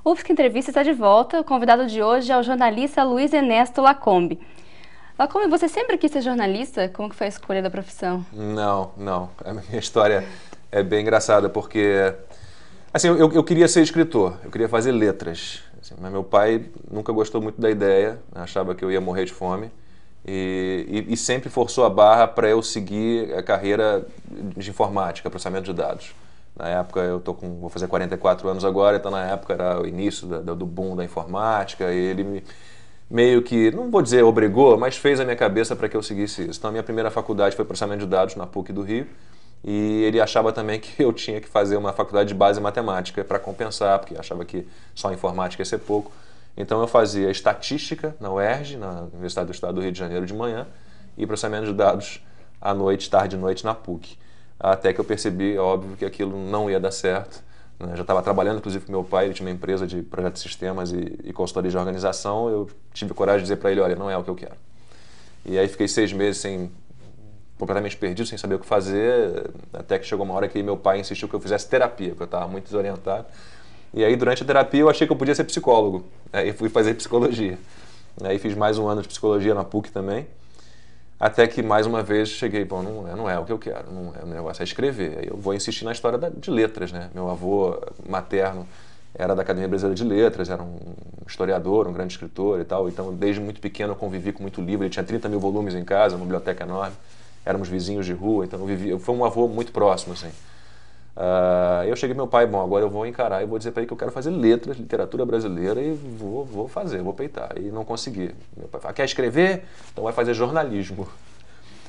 UFSC Entrevista está de volta. O convidado de hoje é o jornalista Luiz Ernesto Lacombe. Lacombe, você sempre quis ser jornalista? Como que foi a escolha da profissão? Não. A minha história é bem engraçada, porque assim, eu queria ser escritor, eu queria fazer letras. Assim, mas meu pai nunca gostou muito da ideia, achava que eu ia morrer de fome. E sempre forçou a barra para eu seguir a carreira de informática, processamento de dados. Na época, vou fazer 44 anos agora, então na época era o início do boom da informática, e ele meio que, não vou dizer obrigou, mas fez a minha cabeça para que eu seguisse isso. Então a minha primeira faculdade foi processamento de dados na PUC do Rio, e ele achava também que eu tinha que fazer uma faculdade de base em matemática para compensar, porque achava que só informática ia ser pouco. Então eu fazia estatística na UERJ, na Universidade do Estado do Rio de Janeiro, de manhã, e processamento de dados à noite, tarde e noite, na PUC. Até que eu percebi, óbvio, que aquilo não ia dar certo. Eu já estava trabalhando, inclusive, com meu pai, ele tinha uma empresa de projetos de sistemas e consultoria de organização. Eu tive coragem de dizer para ele, olha, não é o que eu quero. E aí fiquei 6 meses completamente perdido, sem saber o que fazer, até que chegou uma hora que meu pai insistiu que eu fizesse terapia, porque eu estava muito desorientado. E aí, durante a terapia, eu achei que eu podia ser psicólogo. Aí fui fazer psicologia. Aí fiz mais um ano de psicologia na PUC também. Até que, mais uma vez, cheguei, bom, não é o que eu quero, o negócio é escrever. Aí eu vou insistir na história de letras, né? Meu avô materno era da Academia Brasileira de Letras, era um historiador, um grande escritor e tal. Então, desde muito pequeno, eu convivi com muito livro. Ele tinha 30 mil volumes em casa, uma biblioteca enorme. Éramos vizinhos de rua, então foi um avô muito próximo, assim. Eu cheguei pro meu pai, bom, agora eu vou encarar e vou dizer para ele que eu quero fazer letras, literatura brasileira e vou fazer, vou peitar. E não consegui. Meu pai falou, quer escrever? Então vai fazer jornalismo.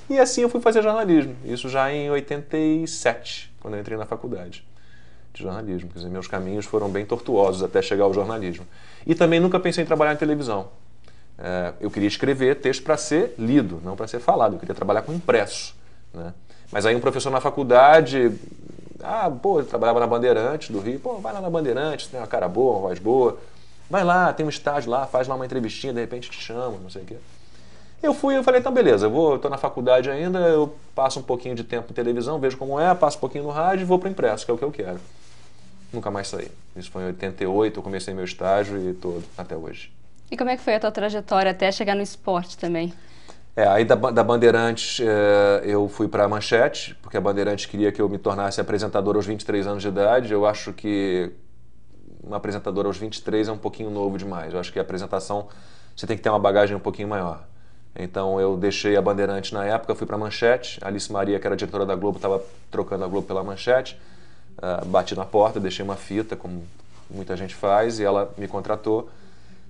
E assim eu fui fazer jornalismo. Isso já em 87, quando eu entrei na faculdade de jornalismo. Quer dizer, meus caminhos foram bem tortuosos até chegar ao jornalismo. E também nunca pensei em trabalhar em televisão. Eu queria escrever texto para ser lido, não para ser falado. Eu queria trabalhar com impresso, né? Mas aí um professor na faculdade... eu trabalhava na Bandeirantes do Rio. Pô, vai lá na Bandeirantes, tem uma cara boa, uma voz boa. Vai lá, tem um estágio lá, faz lá uma entrevistinha, de repente te chamam, não sei o quê. Eu falei, então beleza, eu tô na faculdade ainda, eu passo um pouquinho de tempo em televisão, vejo como é, passo um pouquinho no rádio e vou pro impresso, que é o que eu quero. Nunca mais saí. Isso foi em 88, eu comecei meu estágio e tô até hoje. E como é que foi a tua trajetória até chegar no esporte também? Aí da Bandeirantes eu fui para a Manchete, porque a Bandeirantes queria que eu me tornasse apresentador aos 23 anos de idade. Eu acho que um apresentador aos 23 é um pouquinho novo demais. Eu acho que a apresentação você tem que ter uma bagagem um pouquinho maior. Então eu deixei a Bandeirantes na época, fui para a Manchete. A Alice Maria, que era diretora da Globo, estava trocando a Globo pela Manchete. Bati na porta, deixei uma fita, como muita gente faz, e ela me contratou.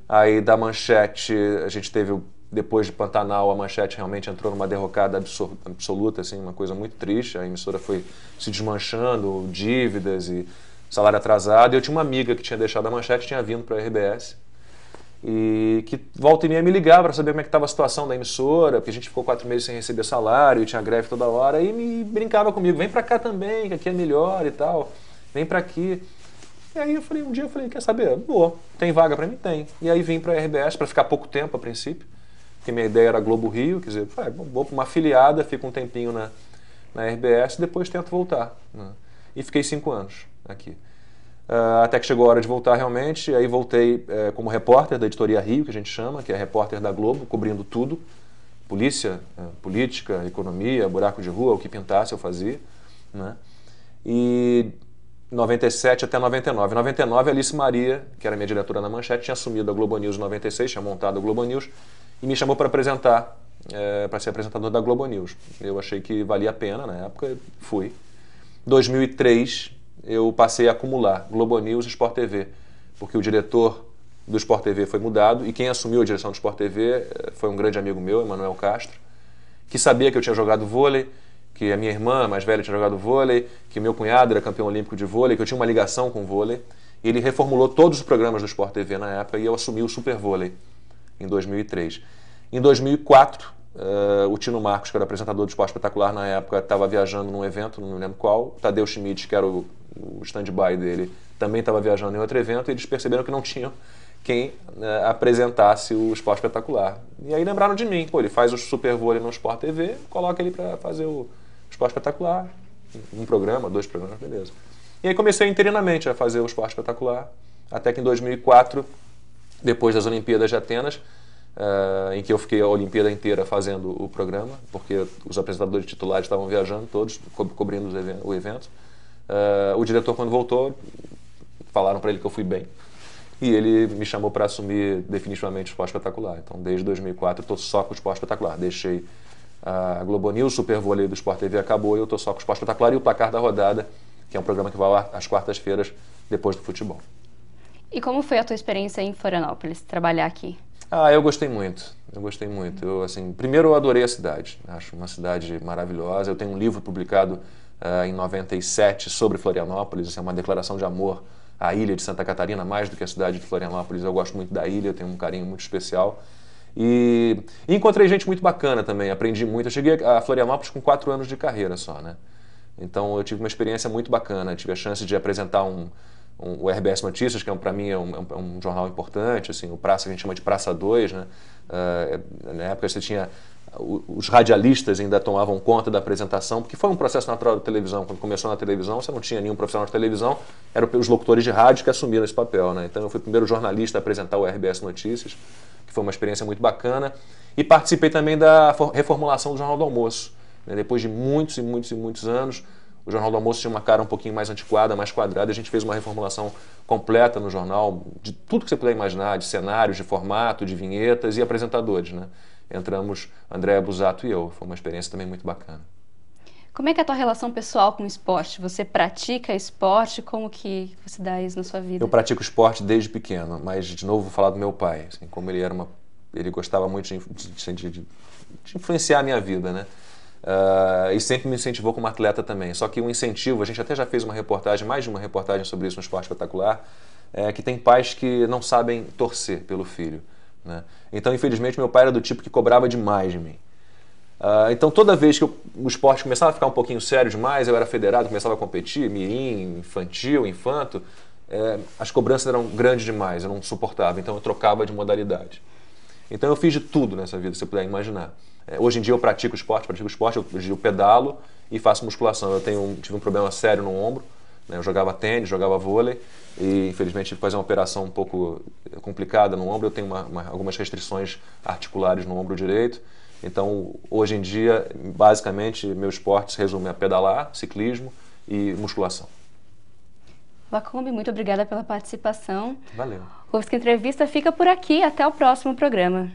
Aí da Manchete a gente teve... Depois de Pantanal, a Manchete realmente entrou numa derrocada absoluta, assim, uma coisa muito triste. A emissora foi se desmanchando, dívidas e salário atrasado. E eu tinha uma amiga que tinha deixado a Manchete, tinha vindo para a RBS, e que volta e meia me ligava para saber como é que estava a situação da emissora, porque a gente ficou 4 meses sem receber salário, e tinha greve toda hora, e me brincava comigo, vem para cá também, que aqui é melhor e tal, vem para aqui. E aí um dia eu falei, quer saber? Vou, tem vaga para mim? Tem. E aí vim para a RBS para ficar pouco tempo a princípio, porque minha ideia era Globo Rio, quer dizer, vou para uma afiliada, fico um tempinho na RBS e depois tento voltar, né? E fiquei 5 anos aqui. Até que chegou a hora de voltar realmente, aí voltei como repórter da Editoria Rio, que a gente chama, que é repórter da Globo, cobrindo tudo, polícia, política, economia, buraco de rua, o que pintasse eu fazia, né? E 97 até 99. Em 99, a Alice Maria, que era minha diretora na Manchete, tinha assumido a Globo News em 96, tinha montado a Globo News, e me chamou para apresentar, para ser apresentador da Globo News. Eu achei que valia a pena na época, fui. Em 2003, eu passei a acumular Globo News e Sport TV, porque o diretor do Sport TV foi mudado, e quem assumiu a direção do Sport TV foi um grande amigo meu, Emanuel Castro, que sabia que eu tinha jogado vôlei, que a minha irmã mais velha tinha jogado vôlei, que meu cunhado era campeão olímpico de vôlei, que eu tinha uma ligação com vôlei. E ele reformulou todos os programas do Sport TV na época e eu assumi o Super Vôlei em 2003. Em 2004, o Tino Marcos, que era apresentador do Esporte Espetacular na época, estava viajando num evento, não me lembro qual. O Tadeu Schmidt, que era o stand-by dele, também estava viajando em outro evento, e eles perceberam que não tinham quem apresentasse o Esporte Espetacular. E aí lembraram de mim. Pô, ele faz o Super Vôlei no Sport TV, coloca ele para fazer o Esporte Espetacular. Um programa, 2 programas, beleza. E aí comecei interinamente a fazer o Esporte Espetacular, até que em 2004, depois das Olimpíadas de Atenas, em que eu fiquei a Olimpíada inteira fazendo o programa, porque os apresentadores titulares estavam viajando todos, cobrindo o evento. O diretor, quando voltou, falaram para ele que eu fui bem, e ele me chamou para assumir definitivamente o Esporte Espetacular. Então, desde 2004, eu estou só com o Esporte Espetacular. Deixei a Globo News, o Super Vôlei do Sport TV acabou, e eu estou só com o Esporte Espetacular e o Placar da Rodada, que é um programa que vai lá às quartas-feiras, depois do futebol. E como foi a tua experiência em Florianópolis, trabalhar aqui? Eu gostei muito. Eu gostei muito. Primeiro, eu adorei a cidade. Acho uma cidade maravilhosa. Eu tenho um livro publicado em 97 sobre Florianópolis. Isso é uma declaração de amor à ilha de Santa Catarina, mais do que a cidade de Florianópolis. Eu gosto muito da ilha, eu tenho um carinho muito especial. E encontrei gente muito bacana também, aprendi muito. Eu cheguei a Florianópolis com 4 anos de carreira só, né? Então eu tive uma experiência muito bacana. Tive a chance de apresentar o RBS Notícias, que para mim é um jornal importante, assim, o Praça, que a gente chama de Praça 2, né? Na época você tinha os radialistas ainda tomavam conta da apresentação, porque foi um processo natural da televisão. Quando começou na televisão, você não tinha nenhum profissional de televisão, eram os locutores de rádio que assumiram esse papel, né? Então eu fui o primeiro jornalista a apresentar o RBS Notícias, que foi uma experiência muito bacana, e participei também da reformulação do Jornal do Almoço, né? Depois de muitos e muitos e muitos anos, o Jornal do Almoço tinha uma cara um pouquinho mais antiquada, mais quadrada, a gente fez uma reformulação completa no jornal, de tudo que você puder imaginar, de cenários, de formato, de vinhetas e apresentadores, né? Entramos Andréa Busato e eu, foi uma experiência também muito bacana. Como é que é a tua relação pessoal com o esporte? Você pratica esporte? Como que você dá isso na sua vida? Eu pratico esporte desde pequeno, mas de novo vou falar do meu pai, assim, como ele gostava muito de influenciar a minha vida, né? E sempre me incentivou como atleta também. Só que o incentivo, a gente até já fez uma reportagem, mais de uma reportagem sobre isso no Esporte Espetacular, que tem pais que não sabem torcer pelo filho, né? Então, infelizmente, meu pai era do tipo que cobrava demais de mim. Então, toda vez que o esporte começava a ficar um pouquinho sério demais, eu era federado, começava a competir, mirim, infantil, infanto, as cobranças eram grandes demais, eu não suportava, então eu trocava de modalidade. Então eu fiz de tudo nessa vida, se você puder imaginar. Hoje em dia eu pratico esporte, hoje eu pedalo e faço musculação. Eu tive um problema sério no ombro, né? Eu jogava tênis, jogava vôlei e infelizmente tive que fazer uma operação um pouco complicada no ombro. Eu tenho algumas restrições articulares no ombro direito. Então hoje em dia, basicamente, meu esporte se resume a pedalar, ciclismo e musculação. Lacombe, muito obrigada pela participação. Valeu. O Rufsca Entrevista fica por aqui. Até o próximo programa.